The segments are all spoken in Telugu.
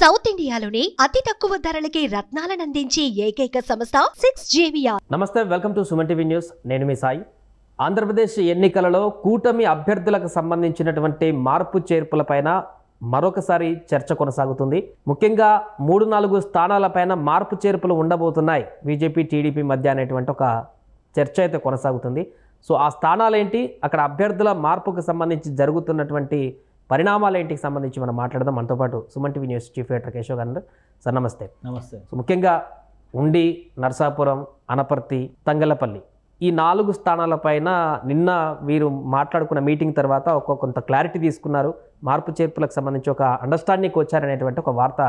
సౌత్ ఇండియాలోనే అతి తక్కువ ధరలకి రత్నాలను అందించే ఏకైక సంస్థ 6JVR. నమస్తే, welcome to Suman TV news. నేను మీ సాయి. ఆంధ్రప్రదేశ్ ఎన్నికలలో కూటమి అభ్యర్థులకు సంబంధించినటువంటి మార్పు చేర్పులపైన మరొకసారి చర్చ కొనసాగుతుంది. ముఖ్యంగా 3-4 స్థానాలపైన మార్పు చేర్పులు ఉండబోతున్నాయి బీజేపీ టీడీపీ మధ్య అనేటువంటి ఒక చర్చ అయితే కొనసాగుతుంది. సో ఆ స్థానాలు ఏంటి, అక్కడ అభ్యర్థుల మార్పుకు సంబంధించి జరుగుతున్నటువంటి పరిణామాలు ఏంటికి సంబంధించి మనం మాట్లాడదాం. మనతో పాటు Suman TV news chief editor Keshav గారు. సార్ నమస్తే. నమస్తే. సో ముఖ్యంగా ఉండి, నరసాపురం, అనపర్తి, తంగలపల్లి ఈ 4 స్థానాలపైన నిన్న వీరు మాట్లాడుకున్న మీటింగ్ తర్వాత కొంత క్లారిటీ తీసుకున్నారు. మార్పు చేర్పులకు సంబంధించి ఒక అండర్స్టాండింగ్కి వచ్చారనేటువంటి ఒక వార్త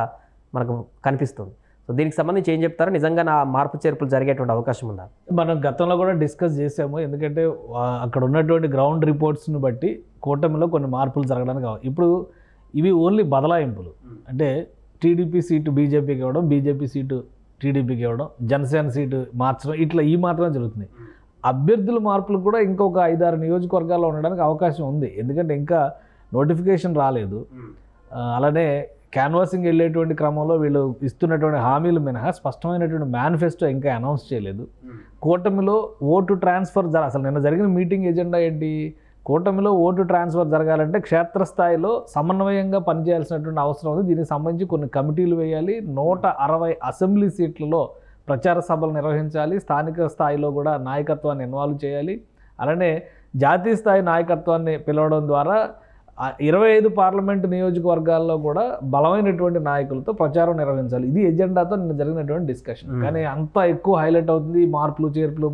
మనకు కనిపిస్తుంది. సో దీనికి సంబంధించి ఏం చెప్తారో, నిజంగా నా మార్పు చేర్పులు జరిగేటువంటి అవకాశం ఉందా? మనం గతంలో కూడా డిస్కస్ చేసాము. ఎందుకంటే అక్కడ ఉన్నటువంటి గ్రౌండ్ రిపోర్ట్స్ని బట్టి కూటమిలో కొన్ని మార్పులు జరగడానికి ఇప్పుడు ఇవి ఓన్లీ బదలాయింపులు. అంటే టీడీపీ సీటు బీజేపీకి ఇవ్వడం, బీజేపీ సీటు టీడీపీకి ఇవ్వడం, జనసేన సీటు మార్చడం, ఇట్లా ఈ మాత్రమే జరుగుతుంది. అభ్యర్థుల మార్పులు కూడా ఇంకొక 5-6 నియోజకవర్గాల్లో ఉండడానికి అవకాశం ఉంది. ఎందుకంటే ఇంకా నోటిఫికేషన్ రాలేదు. అలానే క్యాన్వాసింగ్ వెళ్ళేటువంటి క్రమంలో వీళ్ళు ఇస్తున్నటువంటి హామీలు మినహా స్పష్టమైనటువంటి మేనిఫెస్టో ఇంకా అనౌన్స్ చేయలేదు. కూటమిలో ఓటు ట్రాన్స్ఫర్ అసలు నిన్న జరిగిన మీటింగ్ ఎజెండా ఏంటి? కూటమిలో ఓటు ట్రాన్స్ఫర్ జరగాలంటే క్షేత్రస్థాయిలో సమన్వయంగా పనిచేయాల్సినటువంటి అవసరం ఉంది. దీనికి సంబంధించి కొన్ని కమిటీలు వేయాలి. 160 అసెంబ్లీ సీట్లలో ప్రచార సభలు నిర్వహించాలి. స్థానిక స్థాయిలో కూడా నాయకత్వాన్ని ఇన్వాల్వ్ చేయాలి. అలానే జాతీయ స్థాయి నాయకత్వాన్ని పిలవడం ద్వారా 25 పార్లమెంటు నియోజకవర్గాల్లో కూడా బలమైనటువంటి నాయకులతో ప్రచారం నిర్వహించాలి. ఇది ఎజెండాతో నిన్న జరిగినటువంటి డిస్కషన్. కానీ అంత ఎక్కువ హైలైట్ అవుతుంది ఈ మార్పులు చేర్పులు.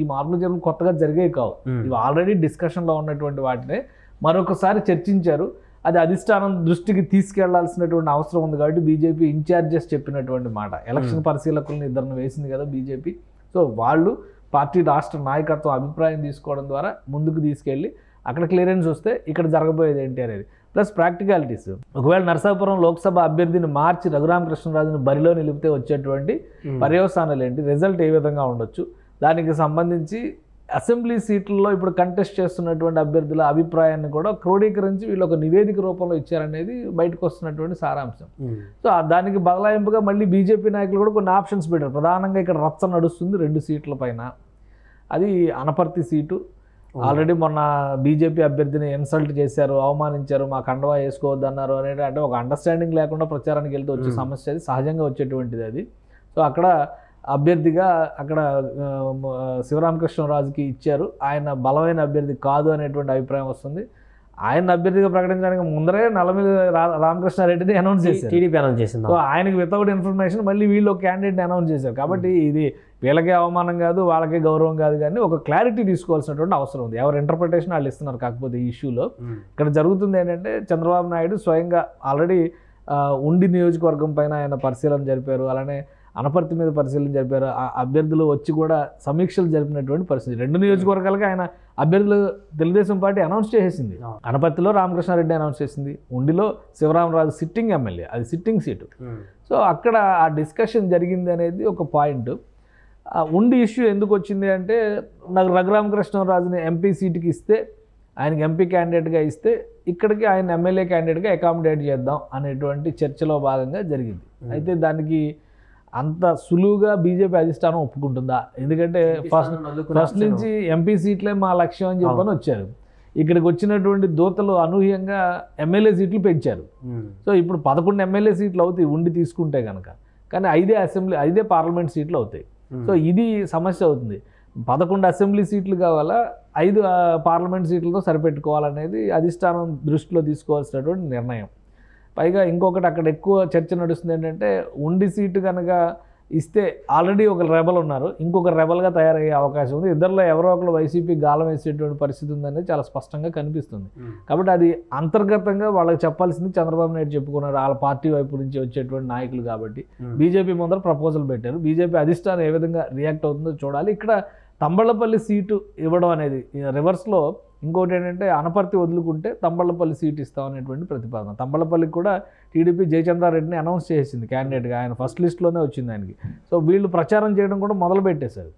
ఈ మార్పులు చేర్పులు కొత్తగా జరిగేవి కావు. ఇవి ఆల్రెడీ డిస్కషన్లో ఉన్నటువంటి వాటినే మరొకసారి చర్చించారు. అది అధిష్టానం దృష్టికి తీసుకెళ్లాల్సినటువంటి అవసరం ఉంది. కాబట్టి బీజేపీ ఇన్ఛార్జెస్ చెప్పినటువంటి మాట, ఎలక్షన్ పరిశీలకులను 2 వేసింది కదా బీజేపీ. సో వాళ్ళు పార్టీ రాష్ట్ర నాయకత్వం అభిప్రాయం తీసుకోవడం ద్వారా ముందుకు తీసుకెళ్ళి అక్కడ క్లియరెన్స్ వస్తే ఇక్కడ జరగబోయేది ఏంటి అనేది, ప్లస్ ప్రాక్టికాలిటీస్. ఒకవేళ నరసాపురం లోక్సభ అభ్యర్థిని మార్చి రఘురామకృష్ణరాజుని బరిలో నిలిపితే వచ్చేటువంటి పర్యవసానాలు ఏంటి, రిజల్ట్ ఏ విధంగా ఉండొచ్చు, దానికి సంబంధించి అసెంబ్లీ సీట్లలో ఇప్పుడు కంటెస్ట్ చేస్తున్నటువంటి అభ్యర్థుల అభిప్రాయాన్ని కూడా క్రోడీకరించి వీళ్ళు ఒక నివేదిక రూపంలో ఇచ్చారనేది బయటకు వస్తున్నటువంటి సారాంశం. సో దానికి బదలాయింపుగా మళ్ళీ బీజేపీ నాయకులు కూడా కొన్ని ఆప్షన్స్ పెట్టారు. ప్రధానంగా ఇక్కడ రచ్చ నడుస్తుంది 2 సీట్ల పైన. అది అనపర్తి సీటు. ఆల్రెడీ మొన్న బీజేపీ అభ్యర్థిని ఇన్సల్ట్ చేశారు, అవమానించారు, మా కండవా వేసుకోవద్దు అన్నారు అనేది. అంటే ఒక అండర్స్టాండింగ్ లేకుండా ప్రచారానికి వెళ్తే వచ్చే సమస్య, అది సహజంగా వచ్చేటువంటిది అది. సో అక్కడ అభ్యర్థిగా అక్కడ శివరామకృష్ణరాజుకి ఇచ్చారు. ఆయన బలమైన అభ్యర్థి కాదు అనేటువంటి అభిప్రాయం వస్తుంది. ఆయన అభ్యర్థిగా ప్రకటించడానికి ముందరే నల్లమిల్లి రామకృష్ణారెడ్డిని అనౌన్స్ చేశారు, టీడీపీ అనౌన్స్ చేసింది. సో ఆయనకి వితౌట్ ఇన్ఫర్మేషన్ మళ్ళీ వీళ్ళు ఒక క్యాండిడేట్ని అనౌన్స్ చేశారు. కాబట్టి ఇది వీళ్ళకే అవమానం కాదు, వాళ్ళకే గౌరవం కాదు, కానీ ఒక క్లారిటీ తీసుకోవాల్సినటువంటి అవసరం ఉంది. ఎవరు ఇంటర్ప్రిటేషన్ వాళ్ళు ఇస్తున్నారు. కాకపోతే ఈ ఇష్యూలో ఇక్కడ జరుగుతుంది ఏంటంటే, చంద్రబాబు నాయుడు స్వయంగా ఆల్రెడీ ఉండి నియోజకవర్గం పైన ఆయన పరిశీలన జరిపారు. అలానే అనపర్తి మీద పరిశీలన జరిపారు. అభ్యర్థులు వచ్చి కూడా సమీక్షలు జరిపినటువంటి పరిస్థితి. 2 నియోజకవర్గాలకి ఆయన అభ్యర్థులు తెలుగుదేశం పార్టీ అనౌన్స్ చేసేసింది. అనపర్తిలో రామకృష్ణారెడ్డి అనౌన్స్ చేసింది, ఉండిలో శివరామరాజు సిట్టింగ్ ఎమ్మెల్యే, అది సిట్టింగ్ సీటు. సో అక్కడ ఆ డిస్కషన్ జరిగింది అనేది ఒక పాయింట్. ఉండి ఇష్యూ ఎందుకు వచ్చింది అంటే, నాకు రఘురామకృష్ణరాజుని ఎంపీ సీటుకి ఇస్తే, ఆయనకి ఎంపీ క్యాండిడేట్గా ఇస్తే ఇక్కడికి ఆయన ఎమ్మెల్యే క్యాండిడేట్గా అకామిడేట్ చేద్దాం అనేటువంటి చర్చలో భాగంగా జరిగింది. అయితే దానికి అంత సులువుగా బీజేపీ అధిష్టానం ఒప్పుకుంటుందా? ఎందుకంటే ఫస్ట్ నుంచి ఎంపీ సీట్లే మా లక్ష్యం అని చెప్పని వచ్చారు. ఇక్కడికి వచ్చినటువంటి దూతలు అనూహ్యంగా ఎమ్మెల్యే సీట్లు పెంచారు. సో ఇప్పుడు 11 ఎమ్మెల్యే సీట్లు అవుతాయి ఉండి తీసుకుంటే కనుక, కానీ 5 పార్లమెంట్ సీట్లు అవుతాయి. సో ఇది సమస్య అవుతుంది. 11 అసెంబ్లీ సీట్లు కావాలా, 5 పార్లమెంట్ సీట్లతో సరిపెట్టుకోవాలనేది అధిష్టానం దృష్టిలో తీసుకోవాల్సినటువంటి నిర్ణయం. పైగా ఇంకొకటి అక్కడ ఎక్కువ చర్చ నడుస్తుంది ఏంటంటే, ఉండి సీటు కనుక ఇస్తే ఆల్రెడీ ఒక రెబల్ ఉన్నారు, ఇంకొక రెబల్గా తయారయ్యే అవకాశం ఉంది. ఇద్దరిలో ఎవరో ఒకరు వైసీపీ గాలం వేసేటువంటి పరిస్థితి ఉందనేది చాలా స్పష్టంగా కనిపిస్తుంది. కాబట్టి అది అంతర్గతంగా వాళ్ళకి చెప్పాల్సింది చంద్రబాబు నాయుడు చెప్పుకున్నారు, వాళ్ళ పార్టీ వైపు నుంచి వచ్చేటువంటి నాయకులు. కాబట్టి బీజేపీ ముందర ప్రపోజల్ పెట్టారు. బీజేపీ అధిష్టానం ఏ విధంగా రియాక్ట్ అవుతుందో చూడాలి. ఇక్కడ తంబళ్లపల్లి సీటు ఇవ్వడం అనేది రివర్స్లో ఇంకోటి ఏంటంటే, అనపర్తి వదులుకుంటే తంబళ్లపల్లి సీట్ ఇస్తామనేటువంటి ప్రతిపాదన. తంబళ్లపల్లికి కూడా టీడీపీ జయచంద్రారెడ్డిని అనౌన్స్ చేసింది క్యాండిడేట్గా, ఆయన ఫస్ట్ లిస్ట్లోనే వచ్చింది ఆయనకి. సో వీళ్ళు ప్రచారం చేయడం కూడా మొదలు పెట్టేశారు.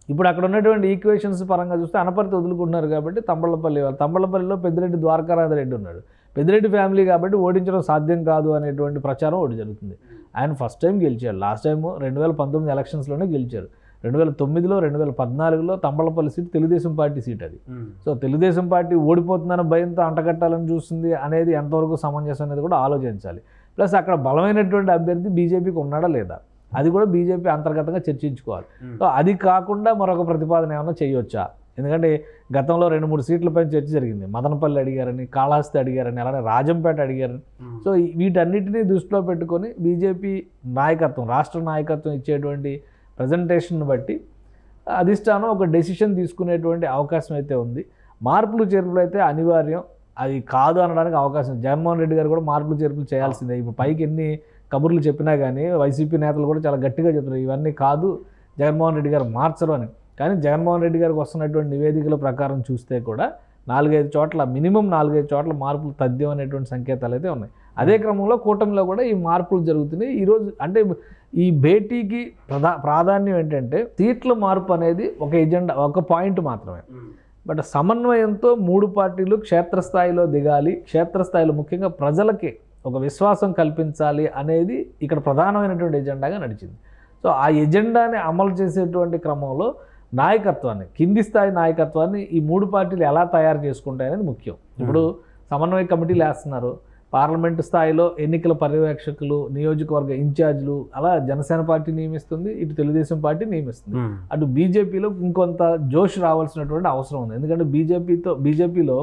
ఇప్పుడు అక్కడ ఉన్నటువంటి ఈక్వేషన్స్ పరంగా చూస్తే అనపర్తి వదులుకుంటున్నారు కాబట్టి తంబళ్లపల్లిలో పెద్దిరెడ్డి ద్వారకారాధరెడ్డి ఉన్నాడు. పెద్దిరెడ్డి ఫ్యామిలీ కాబట్టి ఓడించడం సాధ్యం కాదు అనేటువంటి ప్రచారం ఒకటి జరుగుతుంది. ఆయన ఫస్ట్ టైం గెలిచాడు, లాస్ట్ టైం 2019 ఎలక్షన్స్లోనే గెలిచారు. 2009లో 2014లో Thamballapalle seat Telugu Desam party seat అది. సో తెలుగుదేశం పార్టీ ఓడిపోతుందన్న భయంతో అంటగట్టాలని చూస్తుంది అనేది ఎంతవరకు సమంజసం అనేది కూడా ఆలోచించాలి. ప్లస్ అక్కడ బలమైనటువంటి అభ్యర్థి బీజేపీకి ఉన్నాడా లేదా అది కూడా బీజేపీ అంతర్గతంగా చర్చించుకోవాలి. సో అది కాకుండా మరొక ప్రతిపాదన ఏమైనా చేయొచ్చా? ఎందుకంటే గతంలో 2-3 సీట్లపై చర్చ జరిగింది. మదనపల్లి అడిగారని, కాళహస్తి అడిగారని, అలానే రాజంపేట అడిగారని. సో వీటన్నిటినీ దృష్టిలో పెట్టుకొని బీజేపీ నాయకత్వం, రాష్ట్ర నాయకత్వం ఇచ్చేటువంటి ప్రజెంటేషన్ బట్టి అధిష్టానం ఒక డెసిషన్ తీసుకునేటువంటి అవకాశం అయితే ఉంది. మార్పులు చేర్పులు అయితే అనివార్యం, అది కాదు అనడానికి అవకాశం. జగన్మోహన్ రెడ్డి గారు కూడా మార్పులు చేర్పులు చేయాల్సిందే. ఇప్పుడు పైకి ఎన్ని కబుర్లు చెప్పినా కానీ వైసీపీ నేతలు కూడా చాలా గట్టిగా చెప్తున్నారు ఇవన్నీ కాదు, జగన్మోహన్ రెడ్డి గారు మార్చరు అని. కానీ జగన్మోహన్ రెడ్డి గారికి వస్తున్నటువంటి నివేదికల ప్రకారం చూస్తే కూడా 4-5 చోట్ల మినిమం 4-5 చోట్ల మార్పులు తథ్యం అనేటువంటి సంకేతాలు అయితే ఉన్నాయి. అదే క్రమంలో కూటమిలో కూడా ఈ మార్పులు జరుగుతున్నాయి. ఈరోజు అంటే ఈ భేటీకి ప్రాధాన్యం ఏంటంటే సీట్ల మార్పు అనేది ఒక ఎజెండా, ఒక పాయింట్ మాత్రమే. బట్ సమన్వయంతో 3 పార్టీలు క్షేత్రస్థాయిలో దిగాలి, క్షేత్రస్థాయిలో ముఖ్యంగా ప్రజలకి ఒక విశ్వాసం కల్పించాలి అనేది ఇక్కడ ప్రధానమైనటువంటి ఎజెండాగా నడిచింది. సో ఆ ఎజెండాని అమలు చేసేటువంటి క్రమంలో నాయకత్వాన్ని, కింది స్థాయి నాయకత్వాన్ని ఈ 3 పార్టీలు ఎలా తయారు చేసుకుంటాయనేది ముఖ్యం. ఇప్పుడు సమన్వయ కమిటీలు వేస్తున్నారు, పార్లమెంటు స్థాయిలో ఎన్నికల పర్యవేక్షకులు, నియోజకవర్గ ఇన్ఛార్జీలు అలా జనసేన పార్టీ నియమిస్తుంది, ఇటు తెలుగుదేశం పార్టీ నియమిస్తుంది. అటు బీజేపీలో ఇంకొంత జోష్ రావాల్సినటువంటి అవసరం ఉంది. ఎందుకంటే బీజేపీలో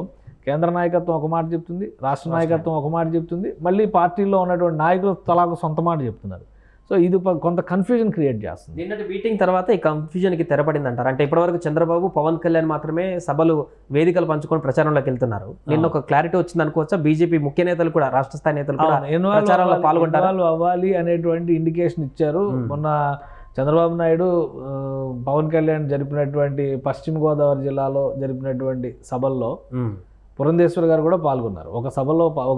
కేంద్ర నాయకత్వం ఒక మాట చెప్తుంది, రాష్ట్ర నాయకత్వం ఒక మాట చెప్తుంది, మళ్ళీ పార్టీలో ఉన్నటువంటి నాయకులు తలాకు సొంత మాట చెప్తున్నారు. సో ఇది కొంత కన్ఫ్యూజన్ క్రియేట్ చేస్తుంది. నిన్నటి మీటింగ్ తర్వాత ఈ కన్ఫ్యూజన్కి తెరపడింది అంటారు. అంటే ఇప్పటివరకు చంద్రబాబు, పవన్ కళ్యాణ్ మాత్రమే సభలు, వేదికలు పంచుకొని ప్రచారంలోకి వెళ్తున్నారు. నిన్న ఒక క్లారిటీ వచ్చింది అనుకోవచ్చా? బీజేపీ ముఖ్య నేతలు కూడా, రాష్ట్ర స్థాయి నేతలు కూడా ప్రచారంలో పాల్గొంటారు, అవ్వాలి అనేటువంటి ఇండికేషన్ ఇచ్చారు. మొన్న చంద్రబాబు నాయుడు పవన్ కళ్యాణ్ జరిపినటువంటి పశ్చిమ గోదావరి జిల్లాలో జరిపినటువంటి సభల్లో పురంధేశ్వర్ గారు కూడా పాల్గొన్నారు. ఒక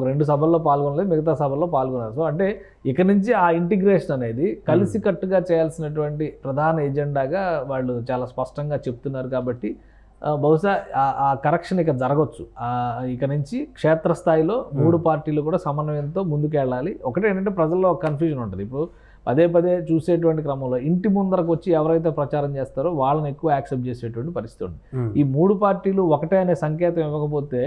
2 సభల్లో పాల్గొనలేదు, మిగతా సభల్లో పాల్గొన్నారు. సో అంటే ఇక నుంచి ఆ ఇంటిగ్రేషన్ అనేది కలిసికట్టుగా చేయాల్సినటువంటి ప్రధాన ఎజెండాగా వాళ్ళు చాలా స్పష్టంగా చెప్తున్నారు. కాబట్టి బహుశా ఆ కరెక్షన్ ఇక జరగవచ్చు. ఇక నుంచి క్షేత్రస్థాయిలో 3 పార్టీలు కూడా సమన్వయంతో ముందుకు వెళ్ళాలి. ఒకటి ఏంటంటే ప్రజల్లో కన్ఫ్యూజన్ ఉంటుంది. ఇప్పుడు పదే చూసేటువంటి క్రమంలో ఇంటి ముందరకు వచ్చి ఎవరైతే ప్రచారం చేస్తారో వాళ్ళని ఎక్కువ యాక్సెప్ట్ చేసేటువంటి పరిస్థితి ఉంది. ఈ 3 పార్టీలు ఒకటే అనే సంకేతం ఇవ్వకపోతే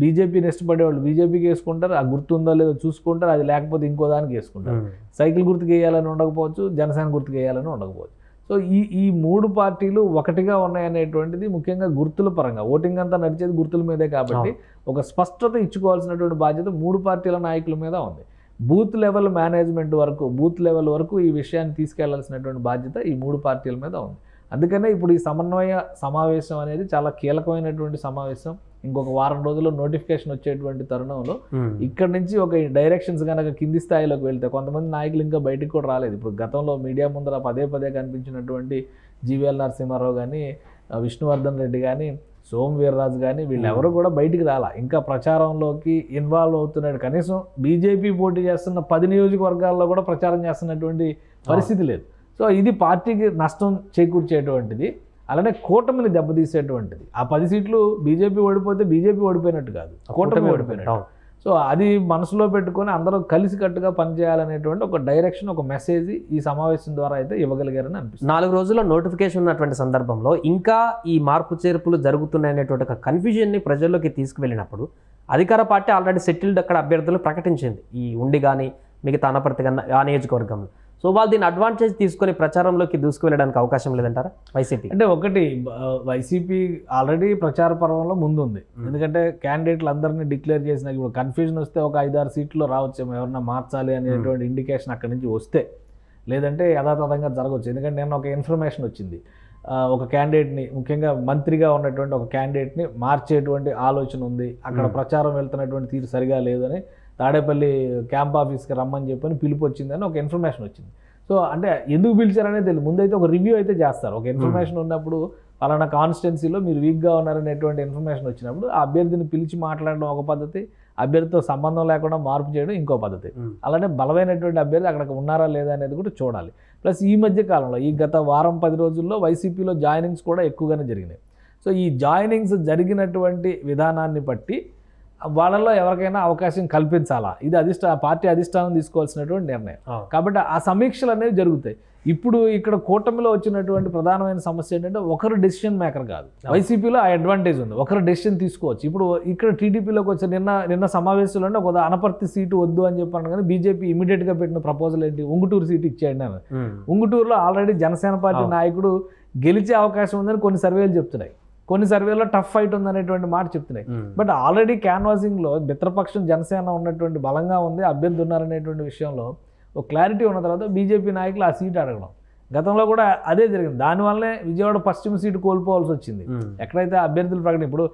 బీజేపీని ఇష్టపడేవాళ్ళు బీజేపీకి వేసుకుంటారు, ఆ గుర్తు ఉందో లేదో చూసుకుంటారు, అది లేకపోతే ఇంకో దానికి వేసుకుంటారు. సైకిల్ గుర్తుకు వేయాలని ఉండకపోవచ్చు, జనసేన గుర్తుకు వేయాలని ఉండకపోవచ్చు. సో ఈ 3 పార్టీలు ఒకటిగా ఉన్నాయనేటువంటిది ముఖ్యంగా గుర్తుల పరంగా, ఓటింగ్ అంతా నడిచేది గుర్తుల మీదే కాబట్టి ఒక స్పష్టత ఇచ్చుకోవాల్సినటువంటి బాధ్యత 3 పార్టీల నాయకుల మీద ఉంది. బూత్ లెవెల్ మేనేజ్మెంట్ వరకు, బూత్ లెవెల్ వరకు ఈ విషయాన్ని తీసుకెళ్లాల్సినటువంటి బాధ్యత ఈ 3 పార్టీల మీద ఉంది. అందుకనే ఇప్పుడు ఈ సమన్వయ సమావేశం అనేది చాలా కీలకమైనటువంటి సమావేశం. ఇంకొక వారం రోజుల్లో నోటిఫికేషన్ వచ్చేటువంటి తరుణంలో ఇక్కడ నుంచి ఒక డైరెక్షన్స్ కనుక కింది స్థాయిలోకి వెళ్తే, కొంతమంది నాయకులు ఇంకా బయటికి కూడా రాలేదు. ఇప్పుడు గతంలో మీడియా ముందర పదే కనిపించినటువంటి జీవీఎల్ నరసింహారావు కానీ, విష్ణువర్ధన్ రెడ్డి కానీ, సోము వీర్రాజు కానీ వీళ్ళెవరు కూడా బయటికి రాలా, ఇంకా ప్రచారంలోకి ఇన్వాల్వ్ అవుతున్నాడు. కనీసం బీజేపీ పోటీ చేస్తున్న 10 నియోజకవర్గాల్లో కూడా ప్రచారం చేస్తున్నటువంటి పరిస్థితి లేదు. సో ఇది పార్టీకి నష్టం చేకూర్చేటువంటిది, అలానే కూటమిని దెబ్బతీసేటువంటిది. ఆ 10 సీట్లు బీజేపీ ఓడిపోతే బీజేపీ ఓడిపోయినట్టు కాదు, కూటమి ఓడిపోయినట్టు. సో అది మనసులో పెట్టుకొని అందరూ కలిసికట్టుగా పనిచేయాలనేటువంటి ఒక డైరెక్షన్, ఒక మెసేజ్ ఈ సమావేశం ద్వారా అయితే ఇవ్వగలిగారని అనిపిస్తుంది. 4 రోజుల్లో నోటిఫికేషన్ ఉన్నటువంటి సందర్భంలో ఇంకా ఈ మార్పు చేర్పులు జరుగుతున్నాయనేటువంటి ఒక కన్ఫ్యూజన్ని ప్రజల్లోకి తీసుకువెళ్ళినప్పుడు అధికార పార్టీ ఆల్రెడీ సెటిల్డ్ అక్కడ అభ్యర్థులు ప్రకటించింది, ఈ ఉండి కానీ మిగతా అనపర్తి కానీ ఆ నియోజకవర్గంలో. సో వాళ్ళు దీన్ని అడ్వాంటేజ్ తీసుకొని ప్రచారంలోకి దూసుకువెళ్ళడానికి అవకాశం లేదంటారా వైసీపీ? అంటే ఒకటి, వైసీపీ ఆల్రెడీ ప్రచార పర్వంలో ముందుంది. ఎందుకంటే క్యాండిడేట్లు అందరినీ డిక్లేర్ చేసిన, ఇప్పుడు కన్ఫ్యూజన్ వస్తే ఒక 5-6 సీట్లు రావచ్చేమో, ఎవరన్నా మార్చాలి అనేటువంటి ఇండికేషన్ అక్కడి నుంచి వస్తే, లేదంటే యథాతథంగా జరగవచ్చు. ఎందుకంటే నేను ఒక ఇన్ఫర్మేషన్ వచ్చింది, ఒక క్యాండిడేట్ని, ముఖ్యంగా మంత్రిగా ఉన్నటువంటి ఒక క్యాండిడేట్ని మార్చేటువంటి ఆలోచన ఉంది, అక్కడ ప్రచారం వెళ్తున్నటువంటి తీరు సరిగా లేదని తాడేపల్లి క్యాంప్ ఆఫీస్కి రమ్మని చెప్పని పిలుపు వచ్చిందని ఒక ఇన్ఫర్మేషన్ వచ్చింది. సో అంటే ఎందుకు పిలిచారనేది తెలియదు. ముందైతే ఒక రివ్యూ అయితే చేస్తారు. ఒక ఇన్ఫర్మేషన్ ఉన్నప్పుడు పలానా కాన్స్టిట్యున్సీలో మీరు వీక్గా ఉన్నారనేటువంటి ఇన్ఫర్మేషన్ వచ్చినప్పుడు ఆ అభ్యర్థిని పిలిచి మాట్లాడడం ఒక పద్ధతి, అభ్యర్థితో సంబంధం లేకుండా మార్పు చేయడం ఇంకో పద్ధతి. అలానే బలమైనటువంటి అభ్యర్థి అక్కడ ఉన్నారా లేదా అనేది కూడా చూడాలి. ప్లస్ ఈ మధ్య కాలంలో ఈ గత వారం 10 రోజుల్లో వైసీపీలో జాయినింగ్స్ కూడా ఎక్కువగానే జరిగినాయి. సో ఈ జాయినింగ్స్ జరిగినటువంటి విధానాన్ని బట్టి వాళ్ళలో ఎవరికైనా అవకాశం కల్పించాలా, ఇది పార్టీ అధిష్టానం తీసుకోవాల్సినటువంటి నిర్ణయం. కాబట్టి ఆ సమీక్షలు అనేవి జరుగుతాయి. ఇప్పుడు ఇక్కడ కూటమిలో వచ్చినటువంటి ప్రధానమైన సమస్య ఏంటంటే ఒకరు డెసిషన్ మేకర్ కాదు. వైసీపీలో ఆ అడ్వాంటేజ్ ఉంది, ఒకరు డెసిషన్ తీసుకోవచ్చు. ఇప్పుడు ఇక్కడ టీడీపీలోకి వచ్చే నిన్న సమావేశంలో ఒక అనపర్తి సీటు వద్దు అని చెప్పాను, కానీ బీజేపీ ఇమీడియట్గా పెట్టిన ప్రపోజల్ ఏంటి, ఉంగుటూరు సీటు ఇచ్చేయండి అని. ఉంగుటూరులో ఆల్రెడీ జనసేన పార్టీ నాయకుడు గెలిచే అవకాశం ఉందని కొన్ని సర్వేలు చెప్తున్నాయి, కొన్ని సర్వేలో టఫ్ ఫైట్ ఉందనేటువంటి మాట చెప్తున్నాయి. బట్ ఆల్రెడీ క్యాన్వాసింగ్లో మిత్రపక్షం జనసేన ఉన్నటువంటి బలంగా ఉంది, అభ్యర్థి ఉన్నారనేటువంటి విషయంలో ఒక క్లారిటీ ఉన్న తర్వాత బీజేపీ నాయకులు ఆ సీట్ అడగడం, గతంలో కూడా అదే జరిగింది. దానివల్లనే విజయవాడ పశ్చిమ సీటు కోల్పోవాల్సి వచ్చింది. ఎక్కడైతే అభ్యర్థులు ప్రకటన, ఇప్పుడు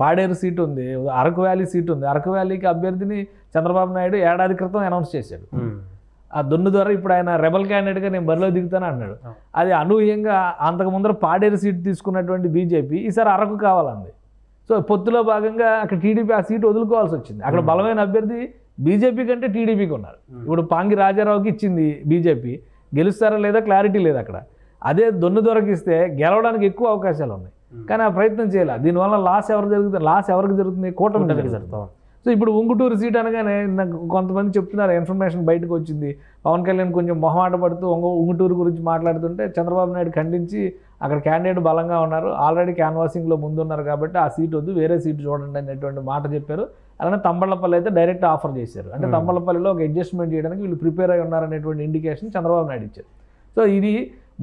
పాడేరు సీటు ఉంది, అరకు వ్యాలీ సీటు ఉంది, అరకు వ్యాలీకి అభ్యర్థిని చంద్రబాబు నాయుడు ఏడాది క్రితం అనౌన్స్ చేశాడు. ఆ దొన్ను ద్వారా ఇప్పుడు ఆయన రెబల్ క్యాండిడేట్గా నేను బరిలో దిగుతాను అన్నాడు. అది అనూహ్యంగా అంతకు ముందర పాడేరు సీటు తీసుకున్నటువంటి బీజేపీ ఈసారి అరకు కావాలంది. సో పొత్తులో భాగంగా అక్కడ టీడీపీ ఆ సీటు వదులుకోవాల్సి వచ్చింది. అక్కడ బలమైన అభ్యర్థి బీజేపీ కంటే టీడీపీకి ఉన్నారు. ఇప్పుడు పాంగి రాజారావుకి ఇచ్చింది బీజేపీ, గెలుస్తారా లేదా క్లారిటీ లేదు అక్కడ. అదే దొన్ను దొరకు ఇస్తే గెలవడానికి ఎక్కువ అవకాశాలు ఉన్నాయి, కానీ ఆ ప్రయత్నం చేయాలి. దీనివల్ల లాస్ ఎవరికి జరుగుతుంది, కూటమికి జరుగుతుంది. సో ఇప్పుడు ఉంగుటూరు సీట్ అనగానే నాకు కొంతమంది చెప్తున్నారు, ఇన్ఫర్మేషన్ బయటకు వచ్చింది, పవన్ కళ్యాణ్ కొంచెం మొహమాట పడుతూ ఉంగుటూరు గురించి మాట్లాడుతుంటే చంద్రబాబు నాయుడు ఖండించి అక్కడ క్యాండిడేట్ బలంగా ఉన్నారు, ఆల్రెడీ క్యాన్వాసింగ్లో ముందున్నారు కాబట్టి ఆ సీట్ వద్దు, వేరే సీట్ చూడండి అనేటువంటి మాట చెప్పారు. అలానే తంబళ్లపల్లి అయితే డైరెక్ట్ ఆఫర్ చేశారు. అంటే తంబళ్లపల్లిలో ఒక అడ్జస్ట్మెంట్ చేయడానికి వీళ్ళు ప్రిపేర్ అయి ఉన్నారనేటువంటి ఇండికేషన్ చంద్రబాబు నాయుడు ఇచ్చారు. సో ఇది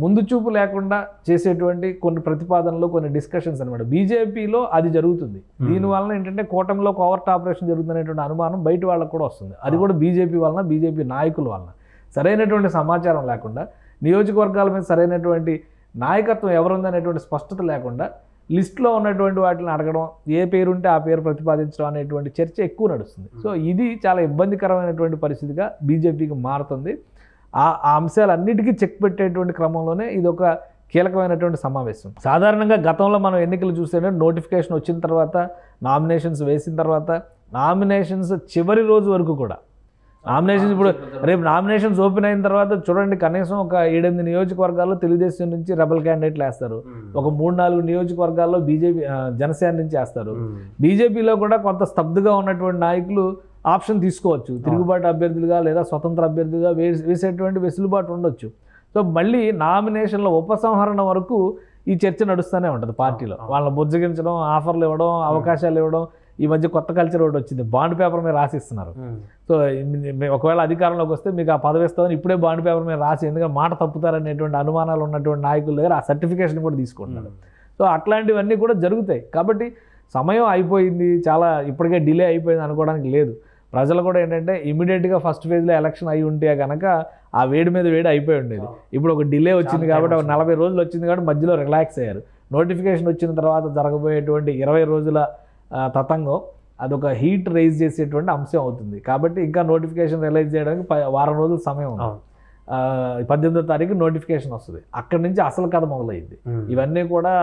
ముందు చూపు లేకుండా చేసేటువంటి కొన్ని ప్రతిపాదనలు, కొన్ని డిస్కషన్స్ అనమాట. బీజేపీలో అది జరుగుతుంది. దీనివల్ల ఏంటంటే కూటమిలో కోవర్ట్ ఆపరేషన్ జరుగుతుందనేటువంటి అనుమానం బయట వాళ్ళకు కూడా వస్తుంది. అది కూడా బీజేపీ వలన, బీజేపీ నాయకుల వలన. సరైనటువంటి సమాచారం లేకుండా, నియోజకవర్గాల మీద సరైనటువంటి నాయకత్వం ఎవరుందనేటువంటి స్పష్టత లేకుండా లిస్టులో ఉన్నటువంటి వాటిని అడగడం, ఏ పేరు ఉంటే ఆ పేరు ప్రతిపాదించడం అనేటువంటి చర్చ ఎక్కువ నడుస్తుంది. సో ఇది చాలా ఇబ్బందికరమైనటువంటి పరిస్థితిగా బీజేపీకి మారుతుంది. ఆ అంశాలన్నిటికీ చెక్ పెట్టేటువంటి క్రమంలోనే ఇది ఒక కీలకమైనటువంటి సమావేశం. సాధారణంగా గతంలో మనం ఎన్నికలు చూస్తే నోటిఫికేషన్ వచ్చిన తర్వాత, నామినేషన్స్ వేసిన తర్వాత, నామినేషన్స్ చివరి రోజు వరకు కూడా నామినేషన్స్, ఇప్పుడు రేపు నామినేషన్స్ ఓపెన్ అయిన తర్వాత చూడండి, కనీసం ఒక 7-8 నియోజకవర్గాల్లో తెలుగుదేశం నుంచి రెబల్ క్యాండిడేట్లు వేస్తారు, ఒక 3-4 నియోజకవర్గాల్లో బీజేపీ జనసేన నుంచి వేస్తారు. బీజేపీలో కూడా కొంత స్తబ్దుగా ఉన్నటువంటి నాయకులు ఆప్షన్ తీసుకోవచ్చు, తిరుగుబాటు అభ్యర్థులుగా లేదా స్వతంత్ర అభ్యర్థిగా వేసేటువంటి వెసులుబాటు ఉండొచ్చు. సో మళ్ళీ నామినేషన్ల ఉపసంహరణ వరకు ఈ చర్చ నడుస్తూనే ఉంటుంది పార్టీలో. వాళ్ళని బుజ్జగించడం, ఆఫర్లు ఇవ్వడం, అవకాశాలు ఇవ్వడం. ఈ మధ్య కొత్త కల్చర్ ఒకటి వచ్చింది, బాండ్ పేపర్ మీద రాసిస్తున్నారు. సో ఒకవేళ అధికారంలోకి వస్తే మీకు ఆ పదవి ఇస్తామని ఇప్పుడే బాండ్ పేపర్ మీద రాసి, ఎందుకంటే మాట తప్పుతారనేటువంటి అనుమానాలు ఉన్నటువంటి నాయకుల దగ్గర ఆ సర్టిఫికేషన్ కూడా తీసుకుంటున్నారు. సో అట్లాంటివన్నీ కూడా జరుగుతాయి. కాబట్టి సమయం అయిపోయింది, చాలా ఇప్పటికే డిలే అయిపోయింది అనుకోవడానికి లేదు. ప్రజలు కూడా ఏంటంటే ఇమీడియట్గా ఫస్ట్ ఫేజ్లో ఎలక్షన్ అయి ఉంటే కనుక ఆ వేడి మీద వేడి అయిపోయి ఉండేది. ఇప్పుడు ఒక డిలే వచ్చింది కాబట్టి, ఒక 40 రోజులు వచ్చింది కాబట్టి మధ్యలో రిలాక్స్ అయ్యారు. నోటిఫికేషన్ వచ్చిన తర్వాత జరగబోయేటువంటి 20 రోజుల తతంగం అదొక హీట్ రైజ్ చేసేటువంటి అంశం అవుతుంది. కాబట్టి ఇంకా నోటిఫికేషన్ రిలీజ్ చేయడానికి 1 వారం రోజుల సమయం ఉంది. 18వ తారీఖు నోటిఫికేషన్ వస్తుంది. అక్కడి నుంచి అసలు కథ మొదలైంది. ఇవన్నీ కూడా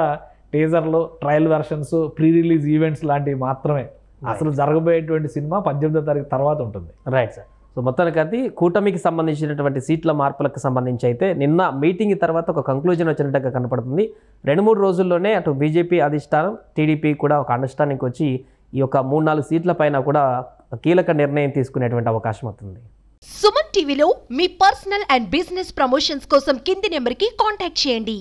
టీజర్లు, trial versions, pre release events లాంటివి మాత్రమే. అసలు జరగబోయేటువంటి సినిమా 18వ తారీఖు తర్వాత ఉంటుంది. Right sir. సో మొత్తానికి అది కూటమికి సంబంధించినటువంటి సీట్ల మార్పులకు సంబంధించి అయితే నిన్న మీటింగ్ తర్వాత ఒక కంక్లూజన్ వచ్చినట్టుగా కనపడుతుంది. 2-3 రోజుల్లోనే అటు బీజేపీ అధిష్టానం, టీడీపీ కూడా ఒక అండర్స్టాండింగ్కి వచ్చి ఈ యొక్క 3-4 సీట్ల పైన కూడా కీలక నిర్ణయం తీసుకునేటువంటి అవకాశం అవుతుంది. సుమన్ టీవీలో మీ పర్సనల్ అండ్ బిజినెస్ ప్రమోషన్స్ కోసం కింది నెంబర్కి కాంటాక్ట్ చేయండి.